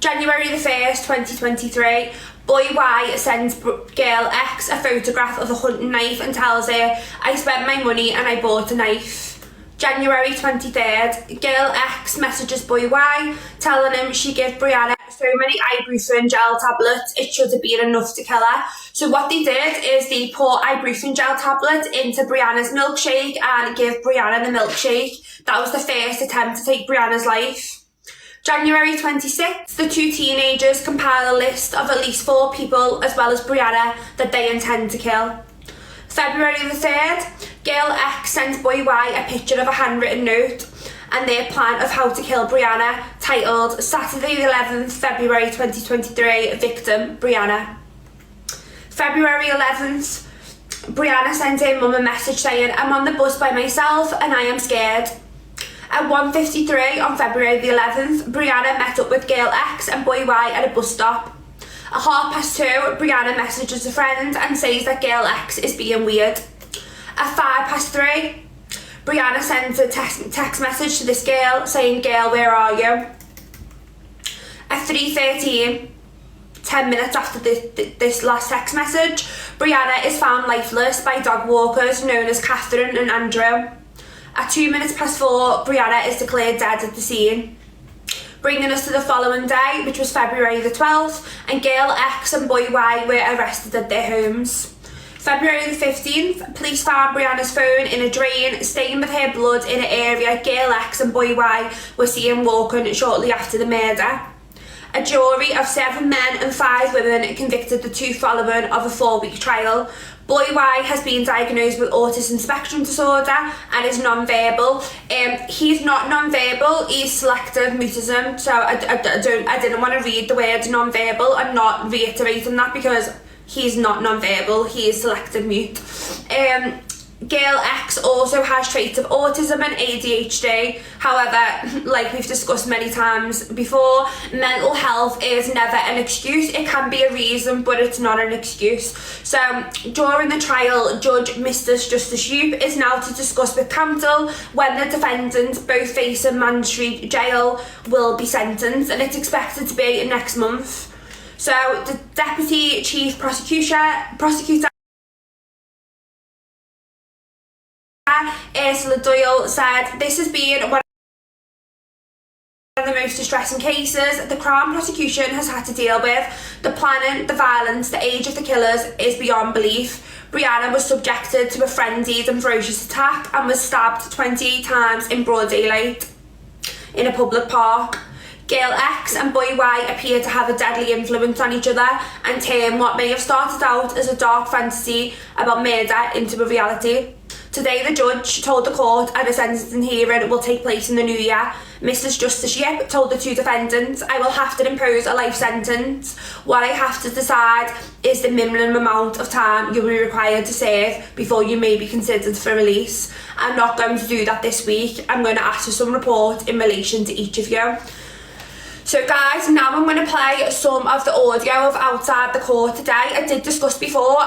January the 1st, 2023, boy Y sends girl X a photograph of a hunting knife and tells her, I spent my money and I bought a knife. January 23rd, girl X messages boy Y, telling him she gave Brianna so many ibuprofen gel tablets, it should have been enough to kill her. So what they did is they put ibuprofen gel tablets into Brianna's milkshake and gave Brianna the milkshake. That was the first attempt to take Brianna's life. January 26th, the two teenagers compile a list of at least 4 people, as well as Brianna, that they intend to kill. February the 3rd, girl X sends boy Y a picture of a handwritten note and their plan of how to kill Brianna, titled Saturday the 11th February 2023, victim Brianna. February 11th, Brianna sends her mum a message saying, I'm on the bus by myself and I am scared. At 1:53 on February the 11th, Brianna met up with girl X and boy Y at a bus stop. At 2:30, Brianna messages a friend and says that girl X is being weird. At 3:05, Brianna sends a text message to this girl saying, girl, where are you? At 3:13, 10 minutes after this last text message, Brianna is found lifeless by dog walkers known as Catherine and Andrew. At 4:02, Brianna is declared dead at the scene. Bringing us to the following day, which was February the 12th, and girl X and boy Y were arrested at their homes. February the 15th, police found Brianna's phone in a drain, stained with her blood in an area girl X and boy Y were seen walking shortly after the murder. A jury of 7 men and 5 women convicted the two following of a 4-week trial. Boy Y has been diagnosed with autism spectrum disorder and is non-verbal. He's not non-verbal, he's selective mutism. So I didn't want to read the word non-verbal and not reiterating that because he's not non-verbal, he is selective mute. Girl X also has traits of autism and ADHD. However, like we've discussed many times before, mental health is never an excuse. It can be a reason, but it's not an excuse. So during the trial, Judge Mr. Justice Youp is now to discuss with counsel when the defendants, both facing mandatory jail, will be sentenced, and it's expected to be next month. So the Deputy Chief Prosecutor Ursula Doyle said, this has been one of the most distressing cases the Crown prosecution has had to deal with. The planning, the violence, the age of the killers is beyond belief. Brianna was subjected to a frenzied and ferocious attack and was stabbed 28 times in broad daylight in a public park. Girl X and boy Y appear to have a deadly influence on each other and turn what may have started out as a dark fantasy about murder into a reality. Today, the judge told the court and a sentencing hearing will take place in the new year. Mrs. Justice Yip told the two defendants, I will have to impose a life sentence. What I have to decide is the minimum amount of time you'll be required to serve before you may be considered for release. I'm not going to do that this week. I'm going to ask for some report in relation to each of you. So guys, now I'm going to play some of the audio of outside the court today. I did discuss before,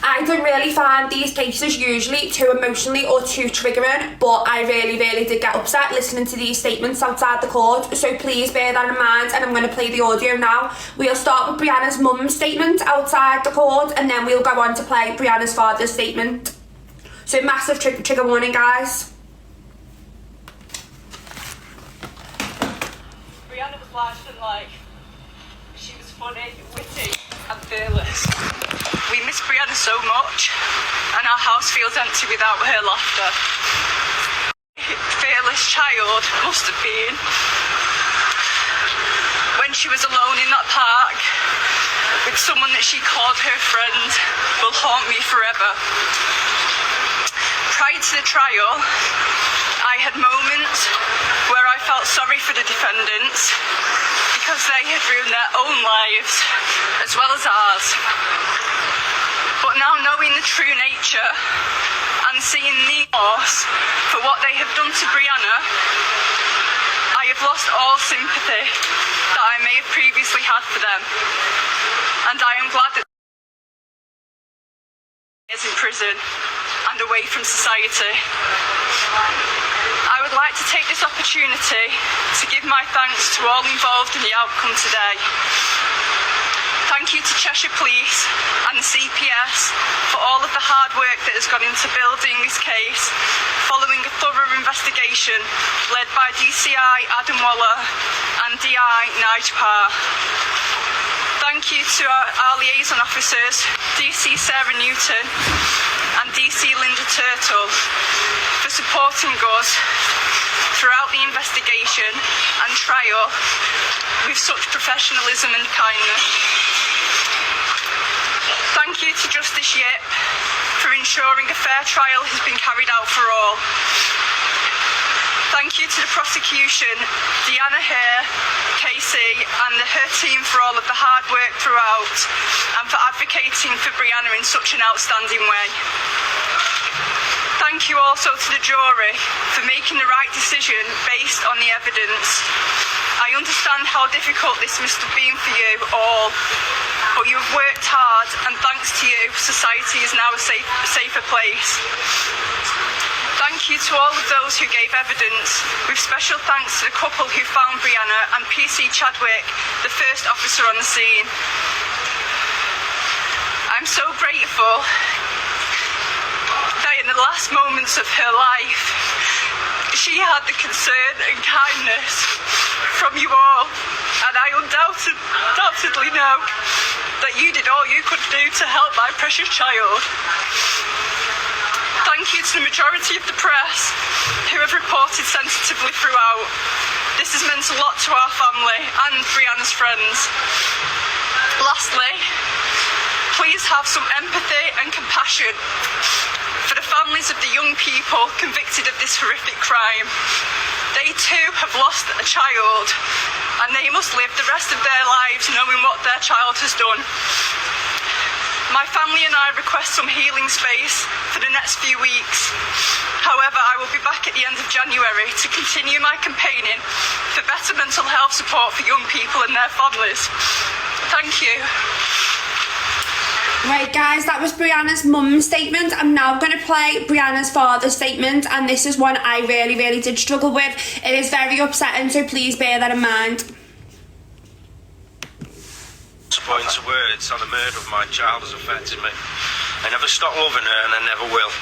I don't really find these cases usually too emotionally or too triggering, but I really did get upset listening to these statements outside the court, so please bear that in mind, and I'm going to play the audio now. We'll start with Brianna's mum's statement outside the court, and then we'll go on to play Brianna's father's statement. So massive trigger warning, guys. Brianna was larger than life. She was funny, witty and fearless. We miss Brianna so much, and our house feels empty without her laughter. Fearless child must have been. When she was alone in that park with someone that she called her friend will haunt me forever. Prior to the trial, I had moments where I felt sorry for the defendants because they had ruined their own lives as well as ours. But now knowing the true nature and seeing the remorse for what they have done to Brianna, I have lost all sympathy that I may have previously had for them. And I am glad that she is in prison and away from society. I would like to take this opportunity to give my thanks to all involved in the outcome today. Thank you to Cheshire Police and the CPS for all of the hard work that has gone into building this case following a thorough investigation led by DCI Adam Waller and DI Nige Parr. Thank you to our liaison officers, DC Sarah Newton and DC Linda Turtle, for supporting us throughout the investigation and trial with such professionalism and kindness. Thank you to Justice Yip for ensuring a fair trial has been carried out for all. Thank you to the prosecution, Deanna Hare, Casey and her team for all of the hard work throughout and for advocating for Brianna in such an outstanding way. Thank you also to the jury for making the right decision based on the evidence. I understand how difficult this must have been for you all, but you have worked hard and thanks to you, society is now a safer place. Thank you to all of those who gave evidence, with special thanks to the couple who found Brianna and PC Chadwick, the first officer on the scene. I'm so grateful that in the last moments of her life, she had the concern and kindness from you all, and I undoubtedly know that you did all you could do to help my precious child. Thank you to the majority of the press who have reported sensitively throughout. This has meant a lot to our family and Brianna's friends. Lastly, please have some empathy and compassion for the families of the young people convicted of this horrific crime. They too have lost a child and they must live the rest of their lives knowing what their child has done. My family and I request some healing space for the next few weeks. However, I will be back at the end of January to continue my campaigning for better mental health support for young people and their families. Thank you. Right guys, that was Brianna's mum's statement. I'm now going to play Brianna's father's statement, and this is one I really did struggle with. It is very upsetting, so please bear that in mind. Put into words how the murder of my child has affected me. I never stopped loving her and I never will.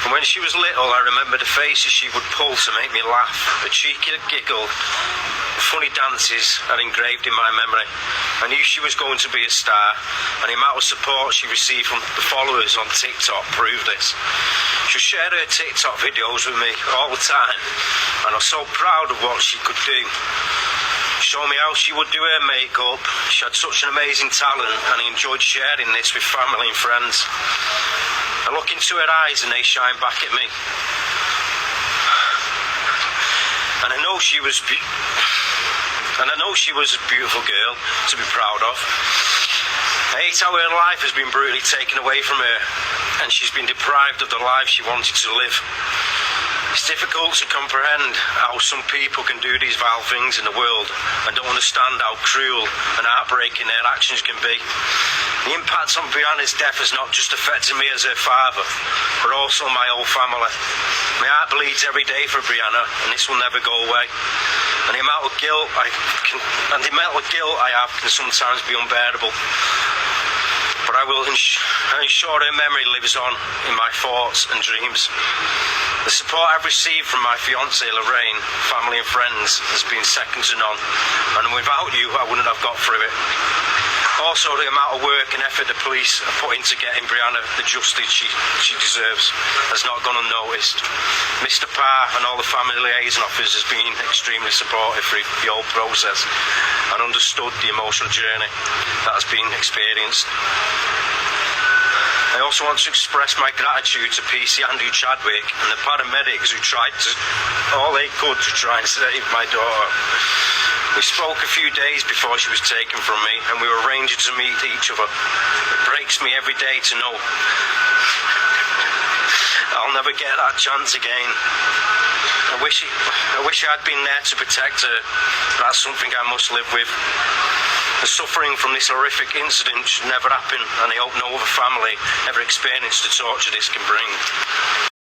And when she was little, I remember the faces she would pull to make me laugh, the cheeky giggle, the funny dances are engraved in my memory. I knew she was going to be a star, and the amount of support she received from the followers on TikTok proved this. She shared her TikTok videos with me all the time, and I was so proud of what she could do. Showed me how she would do her makeup. She had such an amazing talent, and I enjoyed sharing this with family and friends. I look into her eyes and they shine back at me. And I know she was a beautiful girl to be proud of. I hate how her life has been brutally taken away from her, and she's been deprived of the life she wanted to live. It's difficult to comprehend how some people can do these vile things in the world and don't understand how cruel and heartbreaking their actions can be. The impact on Brianna's death has not just affected me as her father, but also my whole family. My heart bleeds every day for Brianna, and this will never go away. And the amount of guilt I have can sometimes be unbearable. But I will ensure her memory lives on in my thoughts and dreams. The support I've received from my fiancée Lorraine, family and friends has been second to none, and without you I wouldn't have got through it. Also, the amount of work and effort the police are putting to getting Brianna the justice she deserves has not gone unnoticed. Mr. Parr and all the family liaison officers has been extremely supportive through the whole process and understood the emotional journey that has been experienced. I also want to express my gratitude to PC Andrew Chadwick and the paramedics who tried all they could to try and save my daughter. We spoke a few days before she was taken from me, and we were arranging to meet each other. It breaks me every day to know I'll never get that chance again. I wish I had been there to protect her. That's something I must live with. The suffering from this horrific incident should never happen, and I hope no other family ever experience the torture this can bring.